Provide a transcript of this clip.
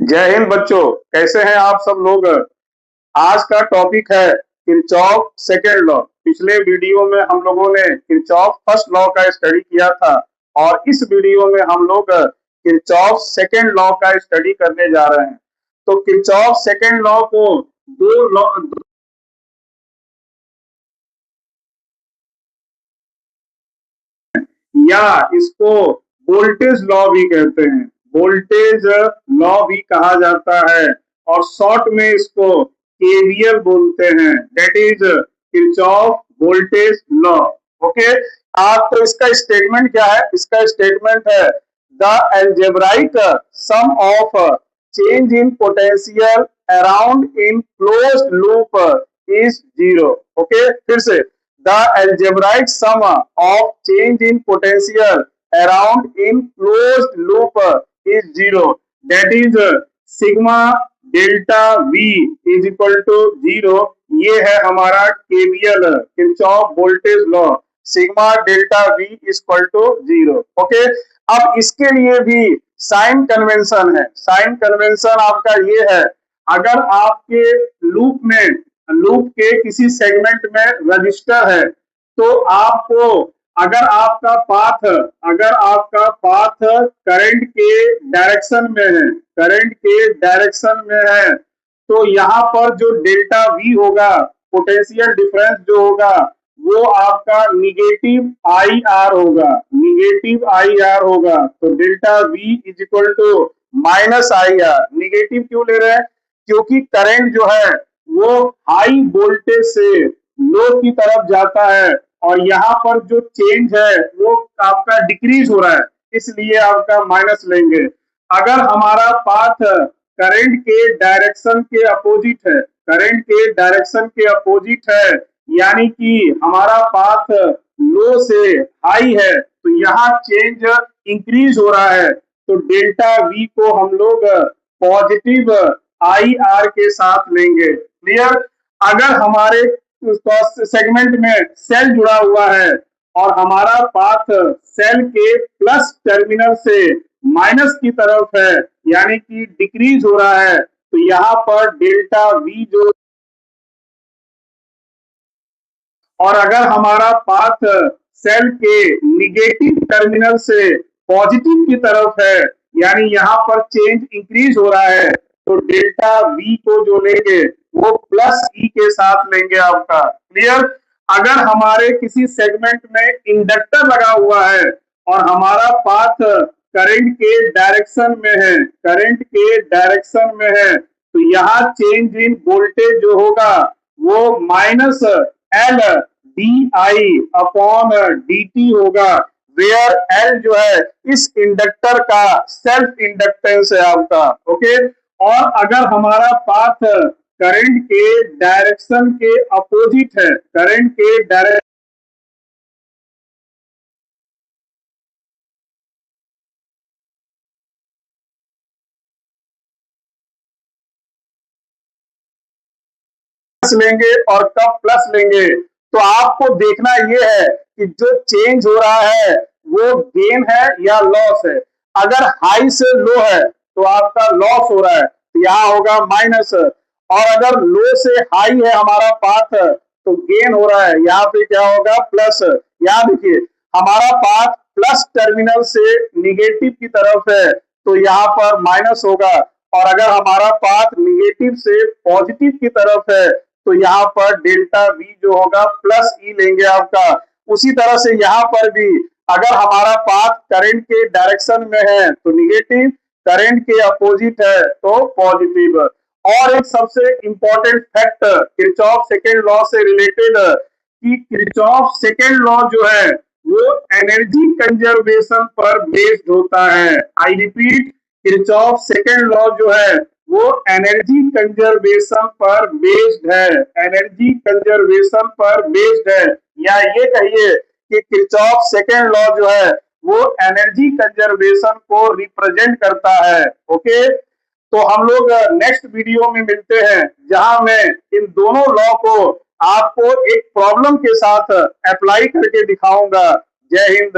जय हिंद बच्चों। कैसे हैं आप सब लोग। आज का टॉपिक है किरचॉफ सेकेंड लॉ। पिछले वीडियो में हम लोगों ने किरचॉफ फर्स्ट लॉ का स्टडी किया था और इस वीडियो में हम लोग किरचॉफ सेकेंड लॉ का स्टडी करने जा रहे हैं। तो किरचॉफ सेकेंड लॉ को दो लॉ या इसको वोल्टेज लॉ भी कहते हैं, वोल्टेज लॉ भी कहा जाता है और शॉर्ट में इसको केवीएल बोलते हैं, that is Kirchhoff voltage law. Okay, आप तो इसका स्टेटमेंट क्या है? इसका स्टेटमेंट है the algebraic sum of change in potential around in closed loop is zero. Okay, फिर से the algebraic sum of change in potential around in closed loop is zero. That is sigma delta V is equal to zero. ये है हमारा KVL Kirchhoff voltage law. Sigma delta V is equal to zero. Okay, अब इसके लिए भी sign convention है। Sign convention आपका ये है, अगर आपके लूप के किसी सेगमेंट में रजिस्टर है तो आपको अगर आपका पाथ करंट के डायरेक्शन में है तो यहाँ पर जो डेल्टा वी होगा, पोटेंशियल डिफरेंस जो होगा वो आपका निगेटिव आई आर होगा। तो delta V is equal to minus I R. Negative क्यों ले रहे हैं? क्योंकि करंट जो है वो हाई वोल्टेज से लो की तरफ जाता है और यहाँ पर जो चेंज है वो आपका डिक्रीज हो रहा है, इसलिए आपका माइनस लेंगे। अगर हमारा पाथ करंट के डायरेक्शन के अपोजिट है यानी कि हमारा पाथ लो से हाई है तो यहाँ चेंज इंक्रीज हो रहा है, तो डेल्टा वी को हम लोग पॉजिटिव आई आर के साथ लेंगे। क्लियर? अगर हमारे सेगमेंट में सेल जुड़ा हुआ है और हमारा पाथ सेल के प्लस टर्मिनल से माइनस की तरफ है यानी कि डिक्रीज हो रहा है, तो यहाँ पर डेल्टा वी जो, और अगर हमारा पाथ सेल के निगेटिव टर्मिनल से पॉजिटिव की तरफ है यानी यहाँ पर चेंज इंक्रीज हो रहा है, तो डेल्टा वी को जो लेंगे वो प्लस ई के साथ लेंगे आपका। क्लियर? अगर हमारे किसी सेगमेंट में इंडक्टर लगा हुआ है और हमारा पाथ करंट के डायरेक्शन में है तो यहाँ चेंज इन वोल्टेज जो होगा वो minus L D I upon D T होगा, वेयर एल जो है इस इंडक्टर का सेल्फ इंडक्टेंस है आपका। ओके, और अगर हमारा पाथ करंट के डायरेक्शन के अपोजिट है, लेंगे और कब प्लस लेंगे, तो आपको देखना ये है कि जो चेंज हो रहा है वो गेन है या लॉस है। अगर हाई से लो है तो आपका लॉस हो रहा है, तो यहाँ होगा माइनस, और अगर लो से हाई है हमारा पाथ तो गेन हो रहा है, यहाँ पे क्या होगा प्लस। यहाँ देखिए हमारा पाथ प्लस टर्मिनल से निगेटिव की तरफ है तो यहाँ पर माइनस होगा, और अगर हमारा पाथ निगेटिव से पॉजिटिव की तरफ है तो यहाँ पर डेल्टा वी जो होगा प्लस ई लेंगे आपका। उसी तरह से यहाँ पर भी अगर हमारा पाथ करंट के डायरेक्शन में है तो निगेटिव, करंट के अपोजिट है तो पॉजिटिव। और एक सबसे important fact Kirchhoff second law से रिलेटेड कि किरचॉफ सेकेंड लॉ जो है वो एनर्जी कंजर्वेशन पर बेस्ड होता है। I repeat, Kirchhoff second law जो है वो एनर्जी कंजर्वेशन पर बेस्ड है, या ये कहिए कि किरचॉफ सेकेंड लॉ जो है वो एनर्जी कंजर्वेशन को रिप्रेजेंट करता है। ओके, तो हम लोग नेक्स्ट वीडियो में मिलते हैं जहां मैं इन दोनों लॉ को आपको एक प्रॉब्लम के साथ अप्लाई करके दिखाऊंगा। जय हिंद।